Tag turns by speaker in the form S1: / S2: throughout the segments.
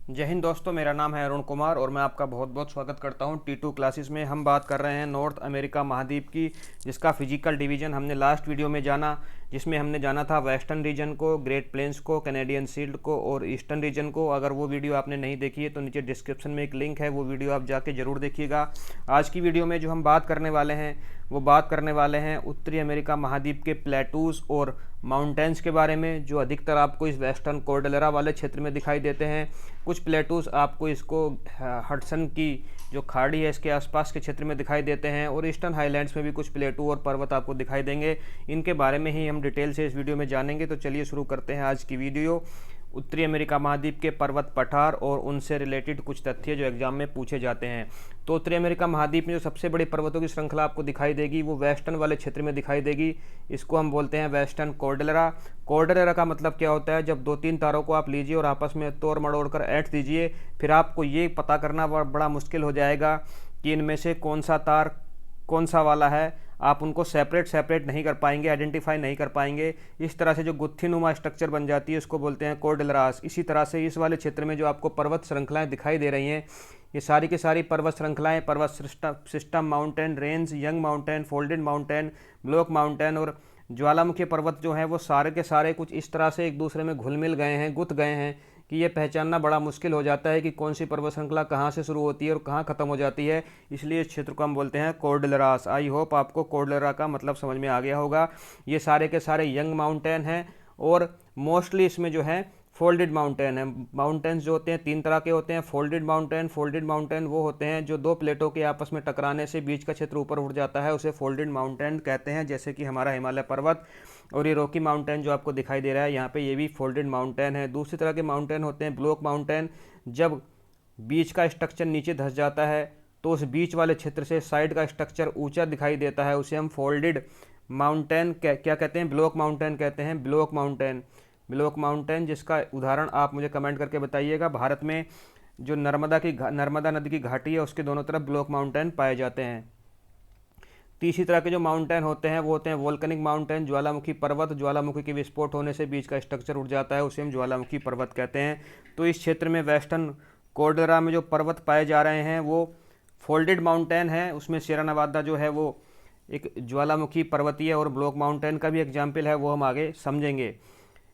S1: जय हिंद दोस्तों, मेरा नाम है अरुण कुमार और मैं आपका बहुत बहुत स्वागत करता हूं T2 क्लासेस में। हम बात कर रहे हैं नॉर्थ अमेरिका महाद्वीप की, जिसका फिजिकल डिवीजन हमने लास्ट वीडियो में जाना, जिसमें हमने जाना था वेस्टर्न रीजन को, ग्रेट प्लेन्स को, कैनेडियन शील्ड को और ईस्टर्न रीजन को। अगर वो वीडियो आपने नहीं देखी है तो नीचे डिस्क्रिप्शन में एक लिंक है, वो वीडियो आप जाके ज़रूर देखिएगा। आज की वीडियो में जो हम बात करने वाले हैं उत्तरी अमेरिका महाद्वीप के प्लेटूज़ और माउंटेन्स के बारे में, जो अधिकतर आपको इस वेस्टर्न कोर्डेलरा वाले क्षेत्र में दिखाई देते हैं। कुछ प्लेटूज़ आपको इसको हडसन की जो खाड़ी है इसके आसपास के क्षेत्र में दिखाई देते हैं और ईस्टर्न हाईलैंड्स में भी कुछ प्लेटू और पर्वत आपको दिखाई देंगे। इनके बारे में ही हम डिटेल से इस वीडियो में जानेंगे। तो चलिए शुरू करते हैं आज की वीडियो। उत्तरी अमेरिका महाद्वीप के पर्वत पठार और उनसे रिलेटेड कुछ तथ्य जो एग्जाम में पूछे जाते हैं। तो उत्तरी अमेरिका महाद्वीप में जो सबसे बड़ी पर्वतों की श्रृंखला आपको दिखाई देगी वो वेस्टर्न वाले क्षेत्र में दिखाई देगी। इसको हम बोलते हैं वेस्टर्न कोर्डेलरा। कोर्डेलरा का मतलब क्या होता है? जब दो तीन तारों को आप लीजिए और आपस में तोड़ मड़ोड़ कर ऐंठ दीजिए, फिर आपको ये पता करना बड़ा मुश्किल हो जाएगा कि इनमें से कौन सा तार कौन सा वाला है। आप उनको सेपरेट नहीं कर पाएंगे, आइडेंटिफाई नहीं कर पाएंगे। इस तरह से जो गुत्थी नुमा स्ट्रक्चर बन जाती है उसको बोलते हैं कोर्डेलरास। इसी तरह से इस वाले क्षेत्र में जो आपको पर्वत श्रृंखलाएं दिखाई दे रही हैं, ये सारी की सारी पर्वत श्रृंखलाएं, पर्वत system, mountain range, young mountain, folded mountain, block mountain और ज्वालामुखी पर्वत जो हैं वो सारे के सारे कुछ इस तरह से एक दूसरे में घुल मिल गए हैं, गुथ गए हैं कि ये पहचानना बड़ा मुश्किल हो जाता है कि कौन सी पर्वत श्रृंखला कहाँ से शुरू होती है और कहाँ ख़त्म हो जाती है। इसलिए इस क्षेत्र को हम बोलते हैं कोर्डेलरास। आई होप आपको कोर्डेलरा का मतलब समझ में आ गया होगा। ये सारे के सारे यंग माउंटेन हैं और मोस्टली इसमें जो है फोल्डेड माउंटेन है। माउंटेन्स जो होते हैं तीन तरह के होते हैं। फोल्डेड माउंटेन वो होते हैं जो दो प्लेटों के आपस में टकराने से बीच का क्षेत्र ऊपर उठ जाता है, उसे फोल्डेड माउंटेन कहते हैं। जैसे कि हमारा हिमालय पर्वत और ये रॉकी माउंटेन जो आपको दिखाई दे रहा है यहाँ पे, ये भी फोल्डेड माउंटेन है। दूसरी तरह के माउंटेन होते हैं ब्लॉक माउंटेन। जब बीच का स्ट्रक्चर नीचे धंस जाता है तो उस बीच वाले क्षेत्र से साइड का स्ट्रक्चर ऊंचा दिखाई देता है, उसे हम फोल्डेड माउंटेन क्या कहते हैं? ब्लॉक माउंटेन कहते हैं। ब्लॉक माउंटेन जिसका उदाहरण आप मुझे कमेंट करके बताइएगा। भारत में जो नर्मदा नदी की घाटी है उसके दोनों तरफ ब्लॉक माउंटेन पाए जाते हैं। तीसरी तरह के जो माउंटेन होते हैं वो होते हैं वोल्केनिक माउंटेन, ज्वालामुखी पर्वत। ज्वालामुखी के विस्फोट होने से बीच का स्ट्रक्चर उठ जाता है, उसे हम ज्वालामुखी पर्वत कहते हैं। तो इस क्षेत्र में वेस्टर्न कोर्डेरा में जो पर्वत पाए जा रहे हैं वो फोल्डेड माउंटेन है। उसमें सियरा नेवादा जो है वो एक ज्वालामुखी पर्वतीय और ब्लॉक माउंटेन का भी एग्जाम्पल है, वो हम आगे समझेंगे।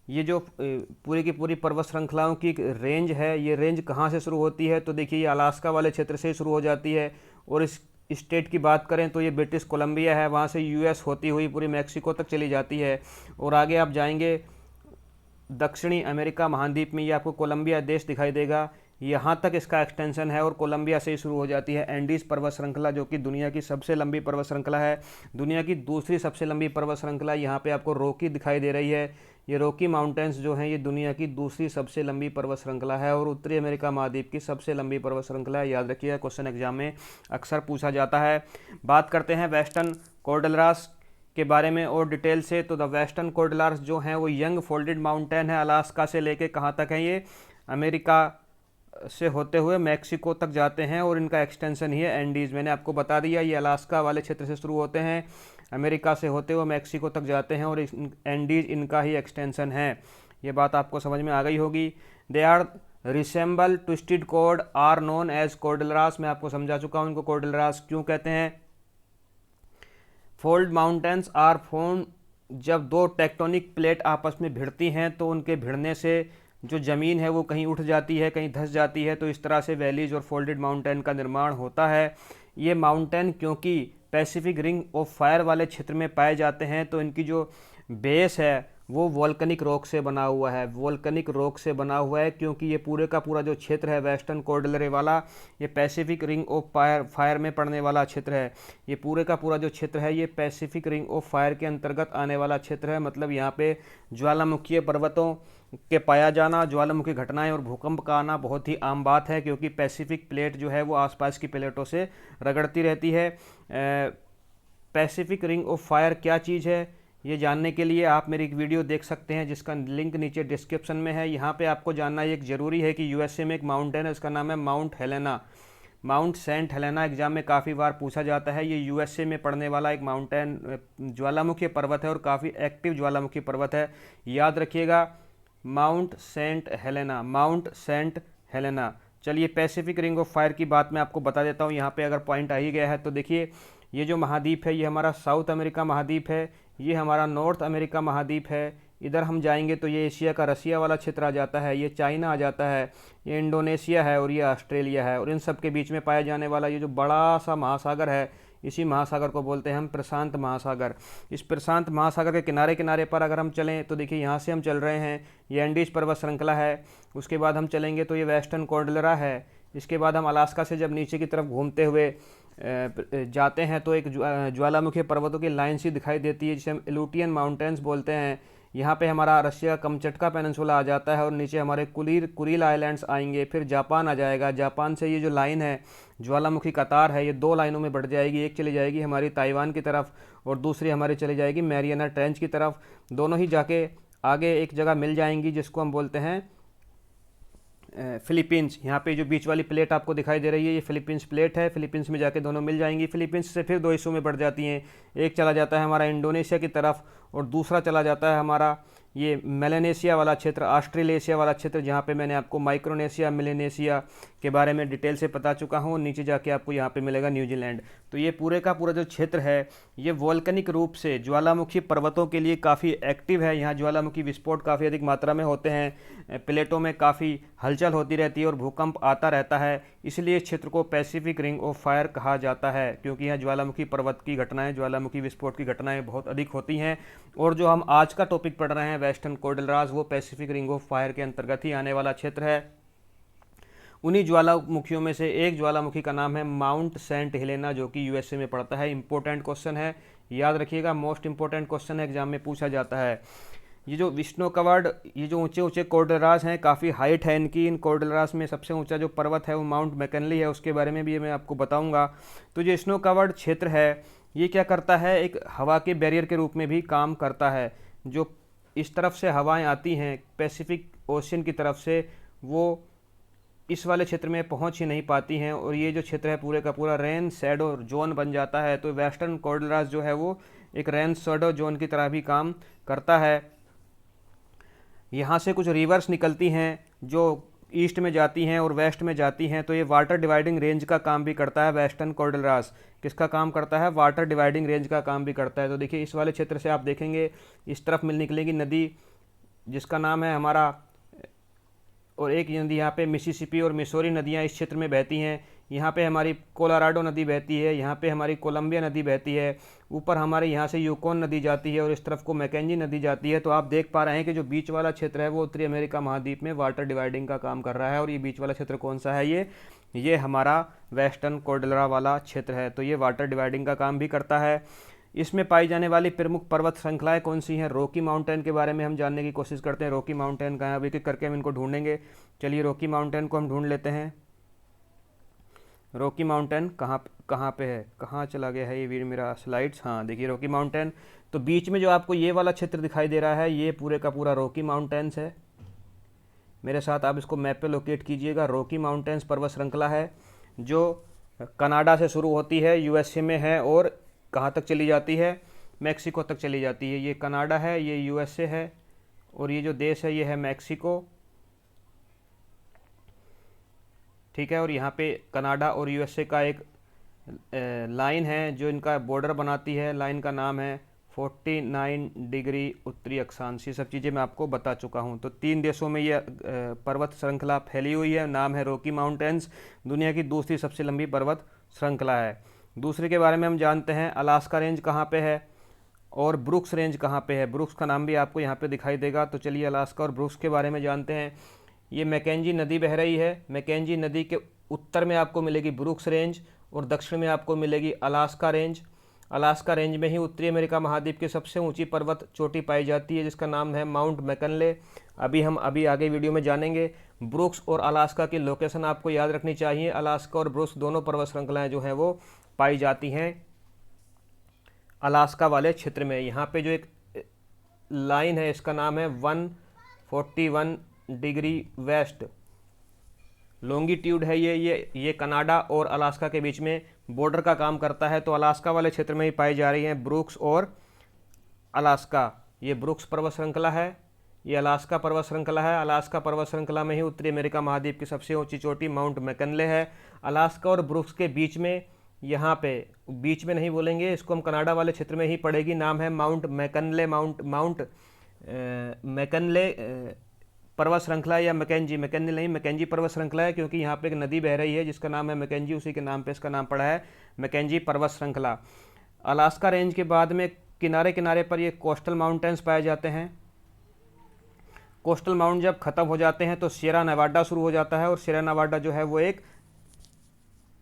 S1: ये जो पूरी की पूरी पर्वत श्रृंखलाओं की एक रेंज है, ये रेंज कहाँ से शुरू होती है? तो देखिए, ये अलास्का वाले क्षेत्र से शुरू हो जाती है और इस स्टेट की बात करें तो ये ब्रिटिश कोलंबिया है, वहाँ से यूएस होती हुई पूरी मैक्सिको तक चली जाती है। और आगे आप जाएंगे दक्षिणी अमेरिका महाद्वीप में, ये आपको कोलंबिया देश दिखाई देगा, यहाँ तक इसका एक्सटेंशन है और कोलंबिया से ही शुरू हो जाती है एंडीज पर्वत श्रृंखला, जो कि दुनिया की सबसे लंबी पर्वत श्रृंखला है। दुनिया की दूसरी सबसे लंबी पर्वत श्रृंखला यहाँ पे आपको रॉकी दिखाई दे रही है। ये रॉकी माउंटेन्स जो हैं ये दुनिया की दूसरी सबसे लंबी पर्वत श्रृंखला है और उत्तरी अमेरिका महाद्वीप की सबसे लंबी पर्वत श्रृंखला है। याद रखिएगा, क्वेश्चन एग्जाम में अक्सर पूछा जाता है। बात करते हैं वेस्टर्न कोर्डेलरास के बारे में और डिटेल से। तो द वेस्टर्न कोर्डेलरास जो हैं वो यंग फोल्डेड माउंटेन है। अलास्का से लेके कहाँ तक है? ये अमेरिका से होते हुए मैक्सिको तक जाते हैं और इनका एक्सटेंशन ही है एंडीज। मैंने आपको बता दिया, ये अलास्का वाले क्षेत्र से शुरू होते हैं, अमेरिका से होते हुए मैक्सिको तक जाते हैं और एंडीज इनका ही एक्सटेंशन है। ये बात आपको समझ में आ गई होगी। They are resemble twisted cord are known as cordilleras. मैं आपको समझा चुका हूँ इनको कोर्डेलरास क्यों कहते हैं। फोल्ड माउंटेन्स आर फॉर्म जब दो टेक्टोनिक प्लेट आपस में भिड़ती हैं तो उनके भिड़ने से जो ज़मीन है वो कहीं उठ जाती है, कहीं धंस जाती है, तो इस तरह से वैलीज और फोल्डेड माउंटेन का निर्माण होता है। ये माउंटेन क्योंकि पैसिफिक रिंग ऑफ फायर वाले क्षेत्र में पाए जाते हैं तो इनकी जो बेस है वो वोल्केनिक रॉक से बना हुआ है। क्योंकि ये पूरे का पूरा जो क्षेत्र है वेस्टर्न कोर्डेलरे वाला, ये पैसिफिक रिंग ऑफ फायर में पड़ने वाला क्षेत्र है। ये पूरे का पूरा जो क्षेत्र है ये पैसिफिक रिंग ऑफ फायर के अंतर्गत आने वाला क्षेत्र है। मतलब यहाँ पे ज्वालामुखीय पर्वतों के पाया जाना, ज्वालामुखी घटनाएं और भूकंप का आना बहुत ही आम बात है, क्योंकि पैसिफिक प्लेट जो है वो आसपास की प्लेटों से रगड़ती रहती है। पैसिफिक रिंग ऑफ फायर क्या चीज़ है ये जानने के लिए आप मेरी एक वीडियो देख सकते हैं जिसका लिंक नीचे डिस्क्रिप्शन में है। यहाँ पे आपको जानना एक ज़रूरी है कि यूएसए में एक माउंटेन है, उसका नाम है माउंट सेंट हेलेना। एग्जाम में काफ़ी बार पूछा जाता है। ये यूएसए में पड़ने वाला एक माउंटेन ज्वालामुखी पर्वत है और काफ़ी एक्टिव ज्वालामुखी पर्वत है। याद रखिएगा, माउंट सेंट हेलेना। चलिए पैसिफिक रिंग ऑफ फायर की बात मैं आपको बता देता हूँ। यहाँ पे अगर पॉइंट आ ही गया है तो देखिए, ये जो महाद्वीप है ये हमारा साउथ अमेरिका महाद्वीप है, ये हमारा नॉर्थ अमेरिका महाद्वीप है। इधर हम जाएंगे तो ये एशिया का रसिया वाला क्षेत्र आ जाता है, ये चाइना आ जाता है, ये इंडोनेशिया है और ये ऑस्ट्रेलिया है। और इन सब के बीच में पाया जाने वाला ये जो बड़ा सा महासागर है, इसी महासागर को बोलते हैं हम प्रशांत महासागर। इस प्रशांत महासागर के किनारे किनारे पर अगर हम चलें तो देखिए, यहाँ से हम चल रहे हैं, ये एंडीज पर्वत श्रृंखला है। उसके बाद हम चलेंगे तो ये वेस्टर्न कॉर्डलरा है। इसके बाद हम अलास्का से जब नीचे की तरफ घूमते हुए जाते हैं तो एक ज्वालामुखी पर्वतों की लाइन सी दिखाई देती है, जिसे हम एलूटियन माउंटेन्स बोलते हैं। यहाँ पे हमारा रशिया का कमचटका पेनिनसुला आ जाता है और नीचे हमारे कुरील आइलैंड्स आएंगे, फिर जापान आ जाएगा। जापान से ये जो लाइन है, ज्वालामुखी कतार है, ये दो लाइनों में बढ़ जाएगी। एक चली जाएगी हमारी ताइवान की तरफ और दूसरी हमारी चली जाएगी मैरियाना ट्रेंच की तरफ। दोनों ही जाके आगे एक जगह मिल जाएंगी जिसको हम बोलते हैं फिलीपींस। यहाँ पे जो बीच वाली प्लेट आपको दिखाई दे रही है, ये फिलीपींस प्लेट है। फिलीपींस में जाके दोनों मिल जाएंगी। फिलीपींस से फिर दो हिस्सों में बढ़ जाती हैं, एक चला जाता है हमारा इंडोनेशिया की तरफ और दूसरा चला जाता है हमारा ये मेलानेशिया वाला क्षेत्र, ऑस्ट्रेलेशिया वाला क्षेत्र, जहाँ पे मैंने आपको माइक्रोनेशिया, मेलानेशिया के बारे में डिटेल से बता चुका हूँ। नीचे जाके आपको यहाँ पे मिलेगा न्यूजीलैंड। तो ये पूरे का पूरा जो क्षेत्र है ये वोल्केनिक रूप से ज्वालामुखी पर्वतों के लिए काफ़ी एक्टिव है। यहाँ ज्वालामुखी विस्फोट काफ़ी अधिक मात्रा में होते हैं, प्लेटों में काफ़ी हलचल होती रहती है और भूकंप आता रहता है। इसलिए इस क्षेत्र को पैसिफिक रिंग ऑफ फायर कहा जाता है, क्योंकि यहाँ ज्वालामुखी पर्वत की घटनाएं, ज्वालामुखी विस्फोट की घटनाएं बहुत अधिक होती हैं। और जो हम आज का टॉपिक पढ़ रहे हैं वेस्टर्न कॉर्डलरास, वो पैसिफिक रिंग ऑफ फायर के अंतर्गत ही आने वाला क्षेत्र है। उन्हीं ज्वालामुखियों में से एक ज्वालामुखी का नाम है माउंट सेंट हेलेना, जो कि यूएसए में पड़ता है। इंपॉर्टेंट क्वेश्चन है, याद रखिएगा, मोस्ट इंपॉर्टेंट क्वेश्चन है, एग्जाम में पूछा जाता है। ये जो विष्णु कवर्ड, ये जो ऊंचे ऊंचे कॉर्डलरास हैं, काफ़ी हाइट है इनकी। इन कॉर्डलरास में सबसे ऊंचा जो पर्वत है वो माउंट मैकनली है, उसके बारे में भी मैं आपको बताऊंगा। तो जो स्नो कवर्ड क्षेत्र है ये क्या करता है, एक हवा के बैरियर के रूप में भी काम करता है। जो इस तरफ से हवाएं आती हैं पैसिफिक ओशियन की तरफ से, वो इस वाले क्षेत्र में पहुंच ही नहीं पाती हैं और ये जो क्षेत्र है पूरे का पूरा रेन शैडो जोन बन जाता है। तो वेस्टर्न कॉर्डलरास जो है वो एक रेन शैडो जोन की तरह भी काम करता है। यहाँ से कुछ रिवर्स निकलती हैं जो ईस्ट में जाती हैं और वेस्ट में जाती हैं, तो ये वाटर डिवाइडिंग रेंज का काम भी करता है। वेस्टर्न कॉर्डलरास किसका काम करता है, वाटर डिवाइडिंग रेंज का काम भी करता है। तो देखिए, इस वाले क्षेत्र से आप देखेंगे इस तरफ मिल निकलेगी नदी जिसका नाम है हमारा, और एक नदी यहाँ पे मिसिसिपी और मिसौरी नदियाँ इस क्षेत्र में बहती हैं। यहाँ पे हमारी कोलोराडो नदी बहती है, यहाँ पे हमारी कोलंबिया नदी बहती है, ऊपर हमारे यहाँ से यूकोन नदी जाती है और इस तरफ को मैकेंजी नदी जाती है। तो आप देख पा रहे हैं कि जो बीच वाला क्षेत्र है वो उत्तरी अमेरिका महाद्वीप में वाटर डिवाइडिंग का काम कर रहा है। और ये बीच वाला क्षेत्र कौन सा है, ये हमारा वेस्टर्न कॉर्डलरा वाला क्षेत्र है। तो ये वाटर डिवाइडिंग का काम भी करता है। इसमें पाई जाने वाली प्रमुख पर्वत श्रृंखलाएं कौन सी हैं, रॉकी माउंटेन के बारे में हम जानने की कोशिश करते हैं। रॉकी माउंटेन कहाँ है, एक एक करके हम इनको ढूंढेंगे। चलिए रॉकी माउंटेन को हम ढूंढ लेते हैं। रॉकी माउंटेन कहाँ पे है, कहाँ चला गया है ये वीर मेरा स्लाइड्स। हाँ देखिए, रॉकी माउंटेन, तो बीच में जो आपको ये वाला क्षेत्र दिखाई दे रहा है ये पूरे का पूरा रॉकी माउंटेन्स है। मेरे साथ आप इसको मैप पे लोकेट कीजिएगा। रॉकी माउंटेन्स पर्वत श्रृंखला है जो कनाडा से शुरू होती है, यूएसए में है और कहाँ तक चली जाती है, मैक्सिको तक चली जाती है। ये कनाडा है, ये यूएसए है और ये जो देश है ये है मैक्सिको, ठीक है। और यहाँ पे कनाडा और यूएसए का एक लाइन है जो इनका बॉर्डर बनाती है। लाइन का नाम है 49 डिग्री उत्तरी अक्षांश। ये सब चीज़ें मैं आपको बता चुका हूँ। तो 3 देशों में ये पर्वत श्रृंखला फैली हुई है, नाम है रॉकी माउंटेन्स। दुनिया की दूसरी सबसे लंबी पर्वत श्रृंखला है। दूसरे के बारे में हम जानते हैं, अलास्का रेंज कहाँ पे है और ब्रुक्स रेंज कहाँ पे है। ब्रुक्स का नाम भी आपको यहाँ पे दिखाई देगा। तो चलिए अलास्का और ब्रुक्स के बारे में जानते हैं। ये मैकेंजी नदी बह रही है। मैकेंजी नदी के उत्तर में आपको मिलेगी ब्रुक्स रेंज और दक्षिण में आपको मिलेगी अलास्का रेंज। अलास्का रेंज में ही उत्तरी अमेरिका महाद्वीप की सबसे ऊंची पर्वत चोटी पाई जाती है जिसका नाम है माउंट मैकनले। हम आगे वीडियो में जानेंगे। ब्रुक्स और अलास्का की लोकेशन आपको याद रखनी चाहिए। अलास्का और ब्रुक्स दोनों पर्वत श्रृंखलाएं जो हैं वो पाई जाती हैं अलास्का वाले क्षेत्र में। यहाँ पे जो एक लाइन है इसका नाम है 141 डिग्री वेस्ट लॉन्गिट्यूड है। ये कनाडा और अलास्का के बीच में बॉर्डर का काम करता है। तो अलास्का वाले क्षेत्र में ही पाई जा रही हैं ब्रुक्स और अलास्का। ये ब्रुक्स पर्वत श्रृंखला है, ये अलास्का पर्वत श्रृंखला है। अलास्का पर्वत श्रृंखला में ही उत्तरी अमेरिका महाद्वीप की सबसे ऊंची चोटी माउंट मैकनले है। अलास्का और ब्रुक्स के बीच में, यहाँ पे बीच में नहीं बोलेंगे, इसको हम कनाडा वाले क्षेत्र में ही पड़ेगी। नाम है माउंट मैकनले, माउंट मैकनले पर्वत श्रृंखला, या मैकेंजी, मैकेंजी नहीं, मैकेंजी पर्वत श्रृंखला है, क्योंकि यहाँ पे एक नदी बह रही है जिसका नाम है मैकेंजी, उसी के नाम पे इसका नाम पड़ा है मैकेंजी पर्वत श्रृंखला। अलास्का रेंज के बाद में किनारे किनारे पर ये कोस्टल माउंटेन्स पाए जाते हैं। कोस्टल माउंट जब खत्म हो जाते हैं तो सियरा नेवाडा शुरू हो जाता है, और सियरा नेवाडा जो है वो एक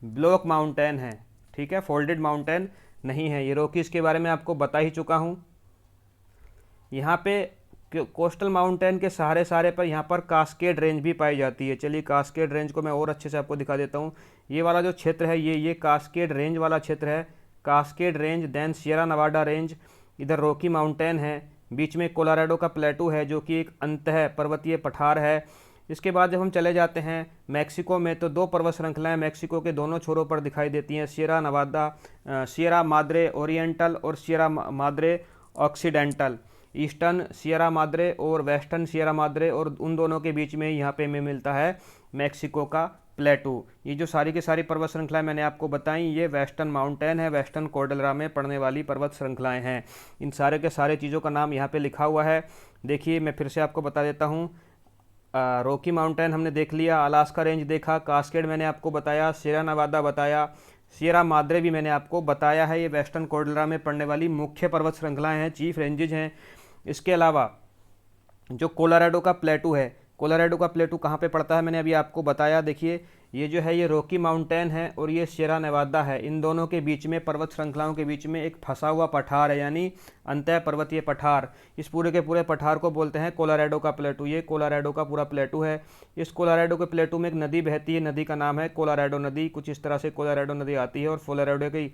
S1: ब्लॉक माउंटेन है, ठीक है, फोल्डेड माउंटेन नहीं है। ये रॉकीज के बारे में आपको बता ही चुका हूँ। यहाँ पे कोस्टल माउंटेन के सहारे पर यहाँ पर कास्केड रेंज भी पाई जाती है। चलिए कास्केड रेंज को मैं और अच्छे से आपको दिखा देता हूँ। ये वाला जो क्षेत्र है ये कास्केड रेंज वाला क्षेत्र है, Cascade range, then Sierra Nevada range, इधर रॉकी माउंटेन है, बीच में कोलोराडो का प्लेटू है जो कि एक अंतः पर्वतीय पठार है। इसके बाद जब हम चले जाते हैं मैक्सिको में तो दो पर्वत श्रृंखलाएं मैक्सिको के दोनों छोरों पर दिखाई देती हैं, Sierra Nevada, Sierra Madre Oriental और Sierra Madre Occidental. Eastern Sierra Madre और वेस्टर्न सियरा माद्रे, और उन दोनों के बीच में यहाँ पे हमें मिलता है मैक्सिको का प्लेटू। ये जो सारी की सारी पर्वत श्रृंखलाएं मैंने आपको बताई, ये वेस्टर्न माउंटेन है, वेस्टर्न कोर्डेलरा में पड़ने वाली पर्वत श्रृंखलाएं हैं। इन सारे के सारे चीज़ों का नाम यहाँ पे लिखा हुआ है। देखिए मैं फिर से आपको बता देता हूँ। रॉकी माउंटेन हमने देख लिया, अलास्का रेंज देखा, कास्केड मैंने आपको बताया, सियरा नेवाडा बताया, सियरा माद्रे भी मैंने आपको बताया है। ये वेस्टर्न कोर्डेलरा में पड़ने वाली मुख्य पर्वत श्रृंखलाएँ हैं, चीफ रेंजेज हैं। इसके अलावा जो कोलोराडो का प्लेटू है, कोलोराडो का प्लेटू कहाँ पे पड़ता है मैंने अभी आपको बताया। देखिए ये जो है ये रॉकी माउंटेन है और ये सियरा नेवाडा है। इन दोनों के बीच में, पर्वत श्रृंखलाओं के बीच में एक फंसा हुआ पठार है, यानी अंतः पर्वतीय पठार। इस पूरे के पूरे पठार को बोलते हैं कोलोराडो का प्लेटू। ये कोलोराडो का पूरा प्लेटू है। इस कोलोराडो के प्लेटू में एक नदी बहती है, नदी का नाम है कोलोराडो नदी। कुछ इस तरह से कोलोराडो नदी आती है और फ्लोरिडा की,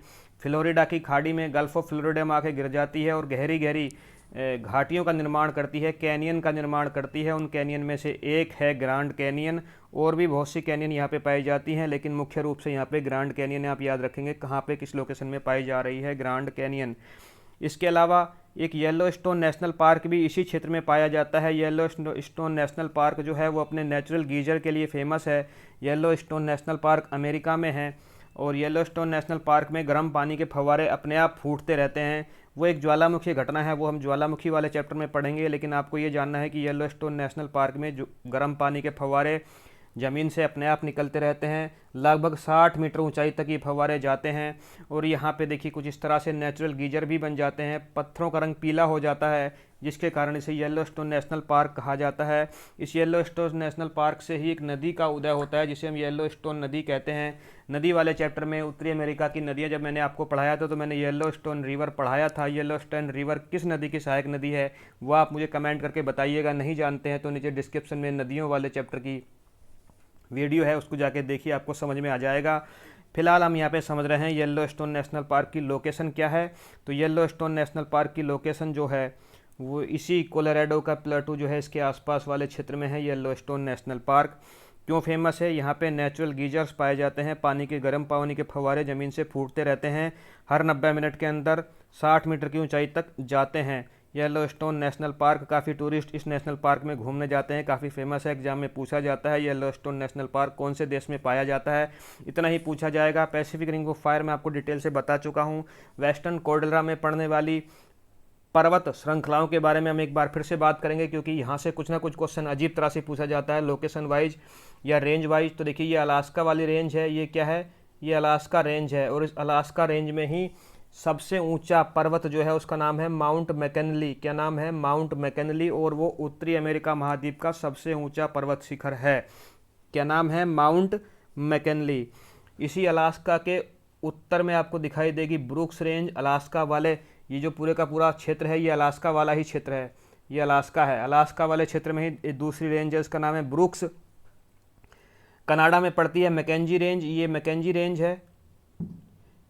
S1: फ्लोरिडा की खाड़ी में, गल्फ ऑफ फ्लोरिडा में आके गिर जाती है और गहरी गहरी घाटियों का निर्माण करती है, कैनियन का निर्माण करती है। उन कैनियन में से एक है ग्रैंड कैनियन, और भी बहुत सी कैनियन यहाँ पे पाई जाती हैं, लेकिन मुख्य रूप से यहाँ पे ग्रैंड कैनियन आप याद रखेंगे कहाँ पे किस लोकेशन में पाई जा रही है, ग्रैंड कैनियन। इसके अलावा एक येलो स्टोन नेशनल पार्क भी इसी क्षेत्र में पाया जाता है। येलो स्टोन नेशनल पार्क जो है वो अपने नेचुरल गीजर के लिए फेमस है। Yellow stone national park America में है, और येलो स्टोन नेशनल पार्क में गर्म पानी के फव्वारे अपने आप फूटते रहते हैं। वो एक ज्वालामुखी घटना है, वो हम ज्वालामुखी वाले चैप्टर में पढ़ेंगे, लेकिन आपको ये जानना है कि येलो स्टोन नेशनल पार्क में जो गर्म पानी के फव्वारे ज़मीन से अपने आप निकलते रहते हैं। लगभग 60 मीटर ऊंचाई तक ये फव्वारे जाते हैं, और यहाँ पे देखिए कुछ इस तरह से नेचुरल गीजर भी बन जाते हैं। पत्थरों का रंग पीला हो जाता है, जिसके कारण इसे येलो स्टोन नेशनल पार्क कहा जाता है। इस येलो स्टोन नेशनल पार्क से ही एक नदी का उदय होता है, जिसे हम येलो स्टोन नदी कहते हैं। नदी वाले चैप्टर में उत्तरी अमेरिका की नदियाँ जब मैंने आपको पढ़ाया था तो मैंने येलो स्टोन रिवर पढ़ाया था। येलो स्टोन रिवर किस नदी की सहायक नदी है वो आप मुझे कमेंट करके बताइएगा। नहीं जानते हैं तो नीचे डिस्क्रिप्शन में नदियों वाले चैप्टर की वीडियो है, उसको जाके देखिए, आपको समझ में आ जाएगा। फिलहाल हम यहाँ पे समझ रहे हैं येलो स्टोन नेशनल पार्क की लोकेशन क्या है। तो येलो स्टोन नेशनल पार्क की लोकेशन जो है वो इसी कोलोराडो का प्लेटू जो है इसके आसपास वाले क्षेत्र में है। येलो स्टोन नेशनल पार्क क्यों फेमस है? यहाँ पे नेचुरल गीजर्स पाए जाते हैं, पानी के गर्म पानी के फव्वारे ज़मीन से फूटते रहते हैं, हर 90 मिनट के अंदर 60 मीटर की ऊंचाई तक जाते हैं। येलो स्टोन नेशनल पार्क, काफ़ी टूरिस्ट इस नेशनल पार्क में घूमने जाते हैं, काफ़ी फेमस है, एग्जाम में पूछा जाता है येलो स्टोन नेशनल पार्क कौन से देश में पाया जाता है, इतना ही पूछा जाएगा। पैसिफिक रिंग ऑफ फायर मैं आपको डिटेल से बता चुका हूँ। वेस्टर्न कोर्डेलरा में पड़ने वाली पर्वत श्रृंखलाओं के बारे में हम एक बार फिर से बात करेंगे, क्योंकि यहाँ से कुछ ना कुछ क्वेश्चन अजीब तरह से पूछा जाता है लोकेशन वाइज या रेंज वाइज। तो देखिए ये अलास्का वाली रेंज है, ये क्या है? ये अलास्का रेंज है, और इस अलास्का रेंज में ही सबसे ऊंचा पर्वत जो है उसका नाम है माउंट मैकनली। क्या नाम है? माउंट मैकनली, और वो उत्तरी अमेरिका महाद्वीप का सबसे ऊंचा पर्वत शिखर है। क्या नाम है? Mount McNally. इसी अलास्का के उत्तर में आपको दिखाई देगी ब्रुक्स रेंज। अलास्का वाले ये जो पूरे का पूरा क्षेत्र है ये अलास्का वाला ही क्षेत्र है, ये अलास्का है। अलास्का वाले क्षेत्र में ही दूसरी रेंज है, इसका नाम है ब्रुक्स। कनाडा में पड़ती है मैकेंजी रेंज, ये मैकेंजी रेंज है।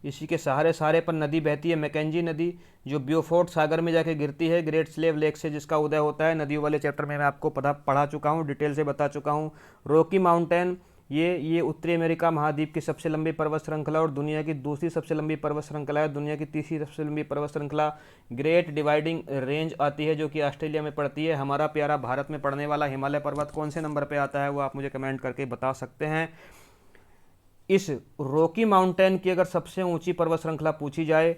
S1: इसी के सहारे पर नदी बहती है मैकेंजी नदी, जो ब्यूफोर्ट सागर में जाके गिरती है ग्रेट स्लेव लेक से, जिसका उदय होता है। नदियों वाले चैप्टर में मैं आपको पढ़ा चुका हूँ, डिटेल से बता चुका हूँ। रॉकी माउंटेन ये उत्तरी अमेरिका महाद्वीप की सबसे लंबी पर्वत श्रृंखला और दुनिया की दूसरी सबसे लंबी पर्वत श्रृंखला है। दुनिया की तीसरी सबसे लंबी पर्वत श्रृंखला ग्रेट डिवाइडिंग रेंज आती है, जो कि ऑस्ट्रेलिया में पड़ती है। हमारा प्यारा भारत में पड़ने वाला हिमालय पर्वत कौन से नंबर पर आता है, वो आप मुझे कमेंट करके बता सकते हैं। इस रॉकी माउंटेन की अगर सबसे ऊंची पर्वत श्रृंखला पूछी जाए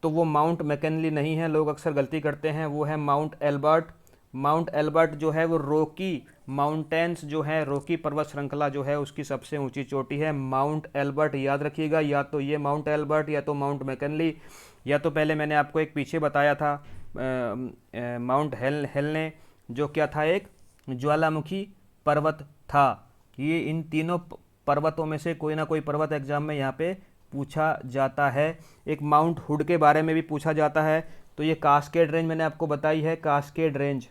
S1: तो वो माउंट मैकिनली नहीं है, लोग अक्सर गलती करते हैं, वो है माउंट एल्बर्ट। माउंट एल्बर्ट जो है वो रॉकी माउंटेन्स जो है, रॉकी पर्वत श्रृंखला जो है उसकी सबसे ऊंची चोटी है माउंट एल्बर्ट। याद रखिएगा, या तो ये माउंट एल्बर्ट या तो माउंट मैकिनली, या तो पहले मैंने आपको एक पीछे बताया था माउंट हेलने, जो क्या था, एक ज्वालामुखी पर्वत था। ये इन तीनों पर्वतों में से कोई ना कोई पर्वत एग्जाम में यहाँ पे पूछा जाता है। एक माउंट हुड के बारे में भी पूछा जाता है। तो ये कास्केड रेंज मैंने आपको बताई है, कास्केड रेंज।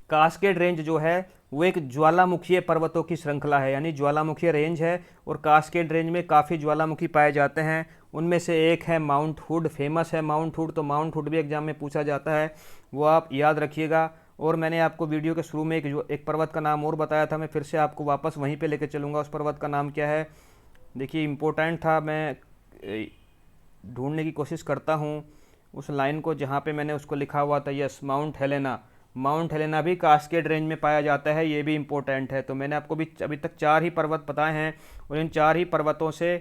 S1: कास्केड रेंज जो है वो एक ज्वालामुखीय पर्वतों की श्रृंखला है, यानी ज्वालामुखीय रेंज है, और कास्केड रेंज में काफ़ी ज्वालामुखी पाए जाते हैं। उनमें से एक है माउंट हुड, फेमस है माउंट हुड, तो माउंट हुड भी एग्जाम में पूछा जाता है, वो आप याद रखिएगा। और मैंने आपको वीडियो के शुरू में एक पर्वत का नाम और बताया था, मैं फिर से आपको वापस वहीं पे लेके चलूँगा। उस पर्वत का नाम क्या है, देखिए इम्पोर्टेंट था, मैं ढूंढने की कोशिश करता हूँ उस लाइन को जहाँ पे मैंने उसको लिखा हुआ था। Yes, mount Helena. Mount Helena भी कास्केड रेंज में पाया जाता है, ये भी इम्पोर्टेंट है। तो मैंने आपको भी अभी तक 4 ही पर्वत बताए हैं, और इन 4 ही पर्वतों से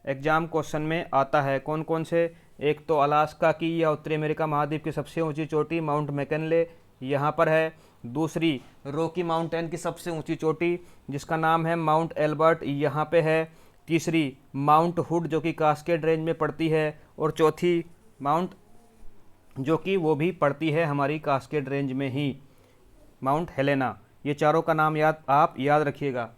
S1: एग्जाम क्वेश्चन में आता है। कौन कौन से, एक तो अलास्का की या उत्तरी अमेरिका महाद्वीप की सबसे ऊंची चोटी माउंट मैकिनले यहाँ पर है। दूसरी रॉकी माउंटेन की सबसे ऊंची चोटी जिसका नाम है माउंट एल्बर्ट, यहाँ पे है। तीसरी माउंट हुड जो कि कास्केड रेंज में पड़ती है, और चौथी माउंट जो कि वो भी पड़ती है हमारी कास्केड रेंज में ही, माउंट हेलेना। ये चारों का नाम आप याद रखिएगा।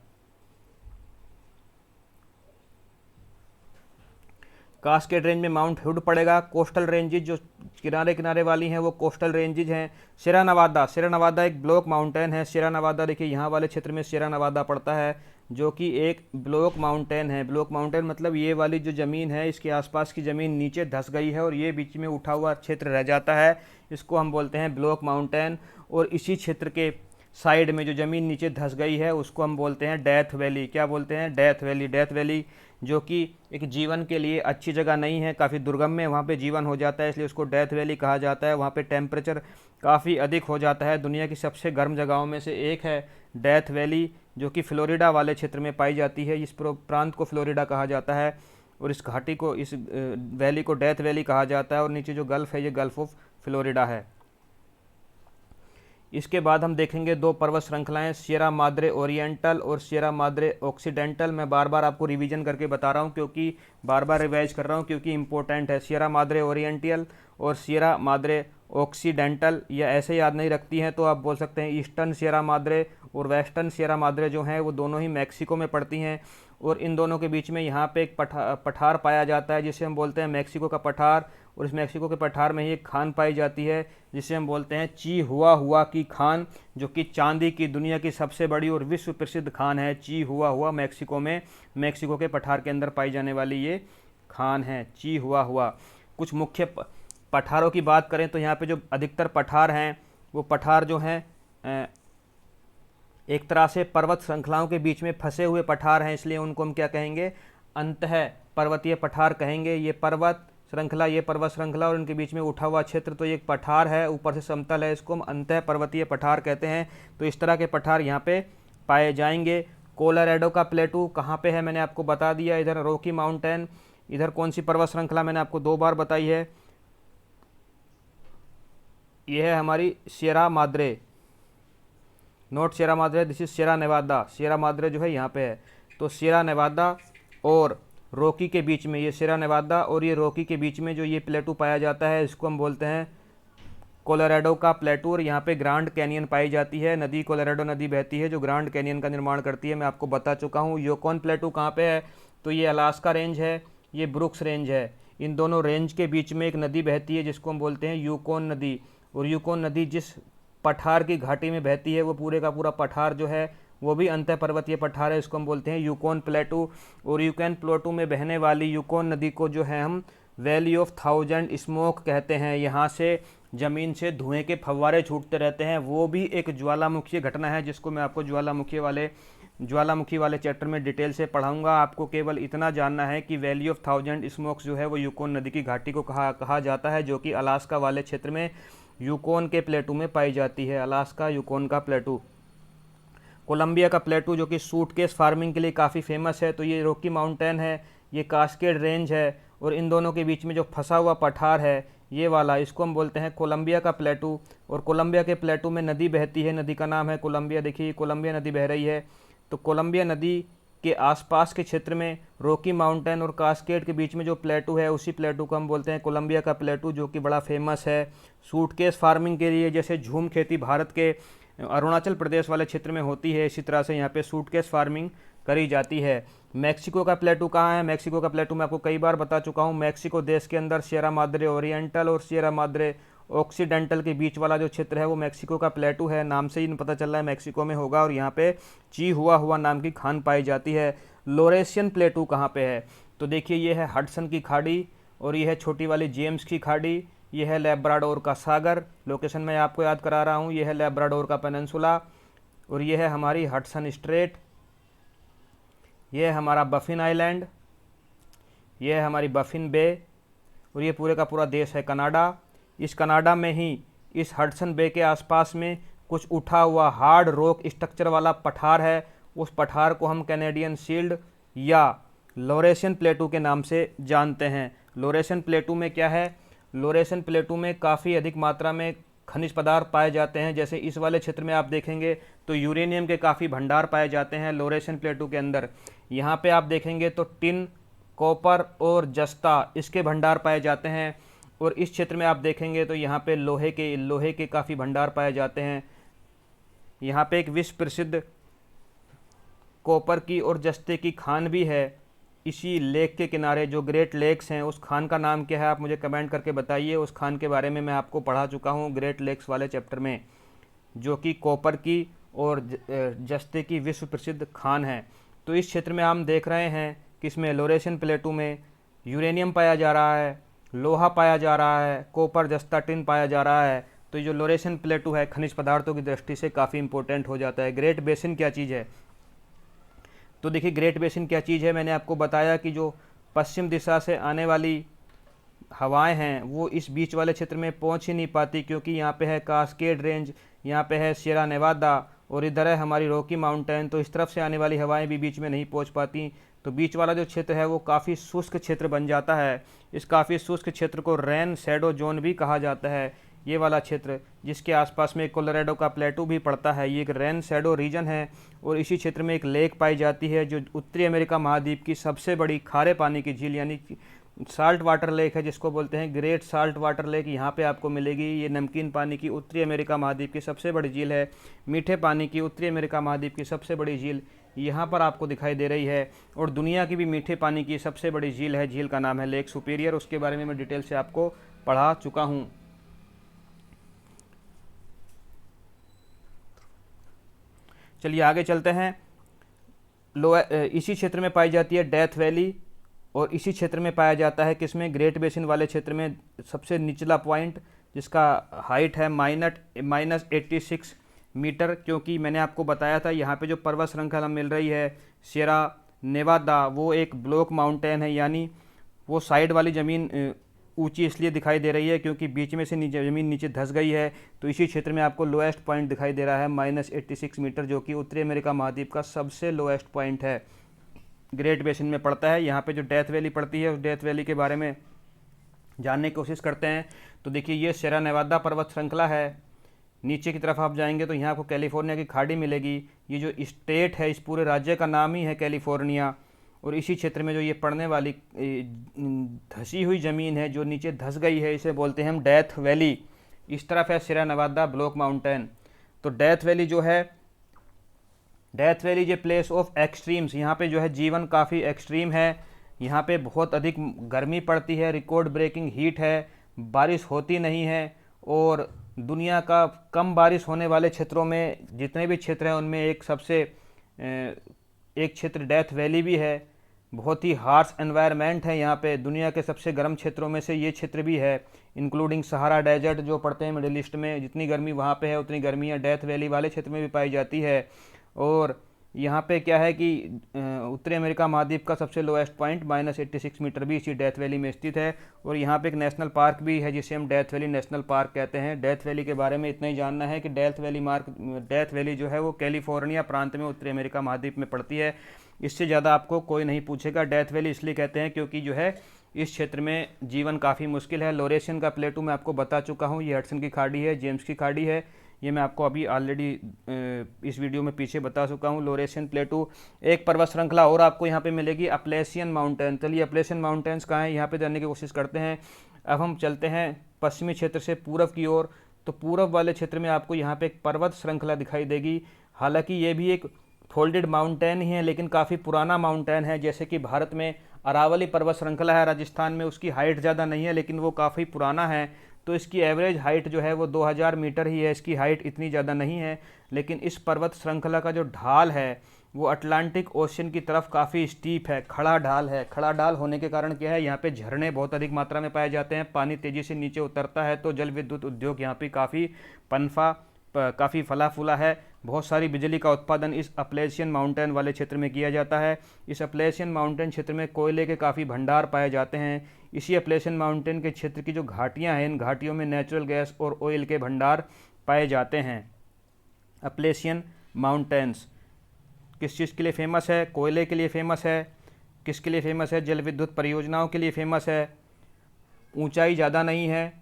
S1: कास्केड रेंज में माउंट हुड पड़ेगा। कोस्टल रेंजेज जो किनारे किनारे वाली हैं वो कोस्टल रेंजेज हैं। सियरा नवादा, सियरा नवादा एक ब्लॉक माउंटेन है। सियरा नवादा देखिए यहाँ वाले क्षेत्र में सियरा नवादा पड़ता है, जो कि एक ब्लॉक माउंटेन है। ब्लॉक माउंटेन मतलब ये वाली जो ज़मीन है, इसके आसपास की ज़मीन नीचे धंस गई है और ये बीच में उठा हुआ क्षेत्र रह जाता है, इसको हम बोलते हैं ब्लॉक माउंटेन। और इसी क्षेत्र के साइड में जो ज़मीन नीचे धंस गई है उसको हम बोलते हैं डेथ वैली। क्या बोलते हैं, डेथ वैली। डेथ वैली जो कि एक जीवन के लिए अच्छी जगह नहीं है, काफ़ी दुर्गम में वहाँ पे जीवन हो जाता है, इसलिए उसको डेथ वैली कहा जाता है। वहाँ पे टेम्परेचर काफ़ी अधिक हो जाता है। दुनिया की सबसे गर्म जगहों में से एक है डेथ वैली, जो कि फ्लोरिडा वाले क्षेत्र में पाई जाती है। इस प्रांत को फ्लोरिडा कहा जाता है, और इस घाटी को, इस वैली को डेथ वैली कहा जाता है। और नीचे जो गल्फ़ है ये गल्फ़ ऑफ फ्लोरिडा है। इसके बाद हम देखेंगे 2 पर्वत श्रृंखलाएं, सियरा माद्रे ओरिएंटल और सियरा माद्रे ऑक्सीडेंटल। मैं बार बार आपको रिवीजन करके बता रहा हूं, क्योंकि बार बार रिवाइज कर रहा हूं क्योंकि इंपॉर्टेंट है। सियरा माद्रे ओरिएंटल और सियरा माद्रे ऑक्सीडेंटल, या ऐसे याद नहीं रखती हैं तो आप बोल सकते हैं ईस्टर्न सियरा माद्रे और वेस्टर्न सियरा माद्रे जो हैं वो दोनों ही मैक्सिको में पड़ती हैं। और इन दोनों के बीच में यहाँ पे एक पठार पाया जाता है जिसे हम बोलते हैं मैक्सिको का पठार। और इस मैक्सिको के पठार में ही एक खान पाई जाती है जिसे हम बोलते हैं चिहुआहुआ की खान, जो कि चांदी की दुनिया की सबसे बड़ी और विश्व प्रसिद्ध खान है। चिहुआहुआ मैक्सिको में, मैक्सिको के पठार के अंदर पाई जाने वाली ये खान है चिहुआहुआ। कुछ मुख्य पठारों की बात करें तो यहाँ पे जो अधिकतर पठार हैं वो पठार जो हैं एक तरह से पर्वत श्रृंखलाओं के बीच में फंसे हुए पठार हैं, इसलिए उनको हम क्या कहेंगे, अंतः पर्वतीय पठार कहेंगे। ये पर्वत श्रृंखला, ये पर्वत श्रृंखला और इनके बीच में उठा हुआ क्षेत्र तो ये एक पठार है, ऊपर से समतल है, इसको हम अंतः पर्वतीय पठार कहते हैं। तो इस तरह के पठार यहाँ पे पाए जाएंगे। कोलोराडो का प्लेटू कहाँ पे है मैंने आपको बता दिया, इधर रॉकी माउंटेन। इधर कौन सी पर्वत श्रृंखला मैंने आपको 2 बार बताई है, यह है हमारी Sierra Madre, not Sierra Madre, this is Sierra Nevada. Sierra Madre जो है यहाँ पे है। तो सियरा नेवादा और रॉकी के बीच में, ये सियरा नेवादा और ये रॉकी के बीच में जो ये प्लेटू पाया जाता है इसको हम बोलते हैं कोलोराडो का प्लेटू। और यहाँ पे ग्रांड कैनियन पाई जाती है, नदी कोलोराडो नदी बहती है जो ग्रांड कैनियन का निर्माण करती है। मैं आपको बता चुका हूँ। योकोन प्लेटू कहाँ पे है, तो ये अलास्का रेंज है, ये ब्रुक्स रेंज है। इन दोनों रेंज के बीच में एक नदी बहती है जिसको हम बोलते हैं यूकोन नदी। और यूकोन नदी जिस पठार की घाटी में बहती है वो पूरे का पूरा पठार जो है वो भी अंतः पर्वतीय पठार है, इसको हम बोलते हैं यूकोन प्लेटू। और यूकोन प्लेटू में बहने वाली यूकोन नदी को जो है हम वैली ऑफ थाउजेंड स्मोक कहते हैं। यहाँ से ज़मीन से धुएं के फव्वारे छूटते रहते हैं, वो भी एक ज्वालामुखी घटना है जिसको मैं आपको ज्वालामुखी वाले चैप्टर में डिटेल से पढ़ाऊंगा। आपको केवल इतना जानना है कि वैली ऑफ थाउजेंड स्मोक्स जो है वो यूकोन नदी की घाटी को कहा जाता है, जो कि अलास्का वाले क्षेत्र में यूकोन के प्लेटू में पाई जाती है। अलास्का यूकोन का प्लेटू। कोलंबिया का प्लेटू जो कि सूटकेस फार्मिंग के लिए काफ़ी फेमस है। तो ये रॉकी माउंटेन है, ये कास्केड रेंज है, और इन दोनों के बीच में जो फंसा हुआ पठार है ये वाला, इसको हम बोलते हैं कोलंबिया का प्लेटू। और कोलंबिया के प्लेटू में नदी बहती है, नदी का नाम है कोलंबिया। देखिए कोलंबिया नदी बह रही है। तो कोलंबिया नदी के आसपास के क्षेत्र में रॉकी माउंटेन और कास्केड के बीच में जो प्लेटू है, उसी प्लेटू को हम बोलते हैं कोलंबिया का प्लेटू, जो कि बड़ा फेमस है सूटकेस फार्मिंग के लिए। जैसे झूम खेती भारत के अरुणाचल प्रदेश वाले क्षेत्र में होती है, इसी तरह से यहाँ पे सूटकेस फार्मिंग करी जाती है। मैक्सिको का प्लेटू कहाँ है? मैक्सिको का प्लेटू मैं आपको कई बार बता चुका हूँ। मैक्सिको देश के अंदर सियरा माद्रे ओरिएंटल और सियरा माद्रे ऑक्सीडेंटल के बीच वाला जो क्षेत्र है वो मैक्सिको का प्लेटू है। नाम से ही पता चल रहा है मैक्सिको में होगा। और यहाँ पे ची हुआ नाम की खान पाई जाती है। लोरेशियन प्लेटू कहाँ पे है? तो देखिए ये है हडसन की खाड़ी, और ये है छोटी वाली जेम्स की खाड़ी, ये है लेब्राडोर का सागर। लोकेशन मैं आपको याद करा रहा हूँ, ये है लेब्राडोर का पेनिनसुला, और ये है हमारी हडसन स्ट्रेट, ये है हमारा बफिन आइलैंड, ये है हमारी बफिन बे, और ये पूरे का पूरा देश है कनाडा। इस कनाडा में ही इस हडसन बे के आसपास में कुछ उठा हुआ हार्ड रॉक स्ट्रक्चर वाला पठार है। उस पठार को हम कैनेडियन शील्ड या लोरेशियन प्लेटू के नाम से जानते हैं। लोरेशियन प्लेटू में क्या है? लोरेशियन प्लेटू में काफ़ी अधिक मात्रा में खनिज पदार्थ पाए जाते हैं। जैसे इस वाले क्षेत्र में आप देखेंगे तो यूरेनियम के काफ़ी भंडार पाए जाते हैं लोरेशियन प्लेटू के अंदर। यहाँ पे आप देखेंगे तो टिन, कॉपर और जस्ता इसके भंडार पाए जाते हैं। और इस क्षेत्र में आप देखेंगे तो यहाँ पे लोहे के काफ़ी भंडार पाए जाते हैं। यहाँ पे एक विश्व प्रसिद्ध कॉपर की और जस्ते की खान भी है इसी लेक के किनारे। जो ग्रेट लेक्स हैं उस खान का नाम क्या है आप मुझे कमेंट करके बताइए। उस खान के बारे में मैं आपको पढ़ा चुका हूँ ग्रेट लेक्स वाले चैप्टर में, जो कि कॉपर की और जस्ते की विश्व प्रसिद्ध खान है। तो इस क्षेत्र में हम देख रहे हैं कि इसमें लोरेशियन प्लेटू में यूरेनियम पाया जा रहा है, लोहा पाया जा रहा है, कॉपर, जस्ता, टिन पाया जा रहा है। तो ये जो लोरेशियन प्लेटू है खनिज पदार्थों की दृष्टि से काफ़ी इंपॉर्टेंट हो जाता है। ग्रेट बेसिन क्या चीज़ है? तो देखिए ग्रेट बेसिन क्या चीज़ है, मैंने आपको बताया कि जो पश्चिम दिशा से आने वाली हवाएं हैं वो इस बीच वाले क्षेत्र में पहुंच ही नहीं पाती, क्योंकि यहाँ पे है कास्केड रेंज, यहाँ पे है सियरा नेवादा, और इधर है हमारी रॉकी माउंटेन। तो इस तरफ से आने वाली हवाएं भी बीच में नहीं पहुंच पाती। तो बीच वाला जो क्षेत्र है वो काफ़ी शुष्क क्षेत्र बन जाता है। इस काफ़ी शुष्क क्षेत्र को रेन शैडो जोन भी कहा जाता है। ये वाला क्षेत्र जिसके आसपास में कोलोराडो का प्लेटू भी पड़ता है, ये एक रेन शैडो रीजन है। और इसी क्षेत्र में एक लेक पाई जाती है जो उत्तरी अमेरिका महाद्वीप की सबसे बड़ी खारे पानी की झील यानी साल्ट वाटर लेक है, जिसको बोलते हैं ग्रेट साल्ट वाटर लेक। यहाँ पे आपको मिलेगी। ये नमकीन पानी की उत्तरी अमेरिका महाद्वीप की सबसे बड़ी झील है। मीठे पानी की उत्तरी अमेरिका महाद्वीप की सबसे बड़ी झील यहाँ पर आपको दिखाई दे रही है। और दुनिया की भी मीठे पानी की सबसे बड़ी झील है, झील का नाम है लेक सुपीरियर। उसके बारे में मैं डिटेल से आपको पढ़ा चुका हूँ। चलिए आगे चलते हैं। इसी क्षेत्र में पाई जाती है डेथ वैली, और इसी क्षेत्र में पाया जाता है किसमें? ग्रेट बेसिन वाले क्षेत्र में सबसे निचला पॉइंट जिसका हाइट है -86 मीटर। क्योंकि मैंने आपको बताया था यहाँ पे जो पर्वत श्रृंखला मिल रही है सियरा नेवादा, वो एक ब्लॉक माउंटेन है, यानी वो साइड वाली ज़मीन ऊंची इसलिए दिखाई दे रही है क्योंकि बीच में से ज़मीन नीचे धंस गई है। तो इसी क्षेत्र में आपको लोएस्ट पॉइंट दिखाई दे रहा है -86 मीटर, जो कि उत्तरी अमेरिका महाद्वीप का सबसे लोएस्ट पॉइंट है, ग्रेट बेसिन में पड़ता है। यहाँ पे जो डेथ वैली पड़ती है उस डेथ वैली के बारे में जानने की कोशिश करते हैं। तो देखिए ये सियरा नेवादा पर्वत श्रृंखला है। नीचे की तरफ आप जाएंगे तो यहाँ आपको कैलिफोर्निया की खाड़ी मिलेगी। ये जो स्टेट है इस पूरे राज्य का नाम ही है कैलिफोर्निया। और इसी क्षेत्र में जो ये पड़ने वाली धसी हुई ज़मीन है जो नीचे धंस गई है, इसे बोलते हैं हम डेथ वैली। इस तरफ है सियरा नेवादा ब्लॉक माउंटेन। तो डेथ वैली जो है, डेथ वैली जो प्लेस ऑफ एक्सट्रीम्स, यहाँ पे जो है जीवन काफ़ी एक्सट्रीम है। यहाँ पे बहुत अधिक गर्मी पड़ती है, रिकॉर्ड ब्रेकिंग हीट है, बारिश होती नहीं है। और दुनिया का कम बारिश होने वाले क्षेत्रों में जितने भी क्षेत्र हैं उनमें एक क्षेत्र डेथ वैली भी है। बहुत ही हार्श एनवायरनमेंट है यहाँ पे। दुनिया के सबसे गर्म क्षेत्रों में से ये क्षेत्र भी है, इंक्लूडिंग सहारा डेजर्ट जो पड़ते हैं मिडिल ईस्ट में। जितनी गर्मी वहाँ पे है उतनी गर्मी है डेथ वैली वाले क्षेत्र में भी पाई जाती है। और यहाँ पे क्या है कि उत्तरी अमेरिका महाद्वीप का सबसे लोएस्ट पॉइंट -86 मीटर भी इसी डेथ वैली में स्थित है। और यहाँ पे एक नेशनल पार्क भी है जिसे हम डेथ वैली नेशनल पार्क कहते हैं। डेथ वैली के बारे में इतना ही जानना है कि डेथ वैली जो है वो कैलिफोर्निया प्रांत में उत्तरी अमेरिका महाद्वीप में पड़ती है। इससे ज़्यादा आपको कोई नहीं पूछेगा। डेथ वैली इसलिए कहते हैं क्योंकि जो है इस क्षेत्र में जीवन काफ़ी मुश्किल है। लोरेशियन का प्लेटू मैं आपको बता चुका हूँ, ये हडसन की खाड़ी है, जेम्स की खाड़ी है, ये मैं आपको अभी ऑलरेडी इस वीडियो में पीछे बता चुका हूँ। लोरेशियन प्लेटू एक पर्वत श्रृंखला और आपको यहाँ पे मिलेगी, अपलेशियन माउंटेन। चलिए अपलेशियन माउंटेन्स कहाँ हैं यहाँ पे जानने की कोशिश करते हैं। अब हम चलते हैं पश्चिमी क्षेत्र से पूर्व की ओर। तो पूर्व वाले क्षेत्र में आपको यहाँ पे एक पर्वत श्रृंखला दिखाई देगी। हालांकि ये भी एक फोल्डेड माउंटेन ही है लेकिन काफ़ी पुराना माउंटेन है। जैसे कि भारत में अरावली पर्वत श्रृंखला है राजस्थान में, उसकी हाइट ज़्यादा नहीं है लेकिन वो काफ़ी पुराना है। तो इसकी एवरेज हाइट जो है वो 2000 मीटर ही है, इसकी हाइट इतनी ज़्यादा नहीं है। लेकिन इस पर्वत श्रृंखला का जो ढाल है वो अटलांटिक ओशन की तरफ काफ़ी स्टीप है, खड़ा ढाल है। खड़ा ढाल होने के कारण क्या है, यहाँ पे झरने बहुत अधिक मात्रा में पाए जाते हैं, पानी तेज़ी से नीचे उतरता है। तो जल विद्युत उद्योग यहाँ पे काफ़ी फला फूला है। बहुत सारी बिजली का उत्पादन इस अपलेशियन माउंटेन वाले क्षेत्र में किया जाता है। इस अपलेशियन माउंटेन क्षेत्र में कोयले के काफ़ी भंडार पाए जाते हैं। इसी अपलेशियन माउंटेन के क्षेत्र की जो घाटियां हैं, इन घाटियों में नेचुरल गैस और ऑयल के भंडार पाए जाते हैं। अपलेशियन माउंटेन्स किस चीज़ के लिए फेमस है? कोयले के लिए फेमस है। किसके लिए फेमस है? जल विद्युत परियोजनाओं के लिए फेमस है। ऊंचाई ज़्यादा नहीं है,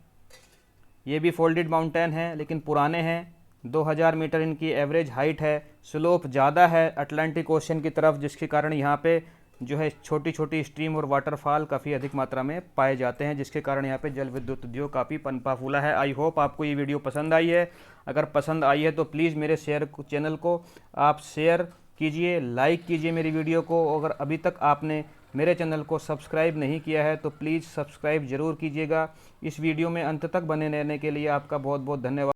S1: ये भी फोल्डेड माउंटेन है लेकिन पुराने हैं। 2000 मीटर इनकी एवरेज हाइट है। स्लोप ज़्यादा है अटलांटिक ओशन की तरफ, जिसके कारण यहाँ पे जो है छोटी छोटी स्ट्रीम और वाटरफॉल काफ़ी अधिक मात्रा में पाए जाते हैं, जिसके कारण यहाँ पे जल विद्युत उद्योग काफ़ी पनपा फूला है। आई होप आपको ये वीडियो पसंद आई है। अगर पसंद आई है तो प्लीज़ मेरे चैनल को आप शेयर कीजिए, लाइक कीजिए मेरी वीडियो को। अगर अभी तक आपने मेरे चैनल को सब्सक्राइब नहीं किया है तो प्लीज़ सब्सक्राइब ज़रूर कीजिएगा। इस वीडियो में अंत तक बने रहने के लिए आपका बहुत बहुत धन्यवाद।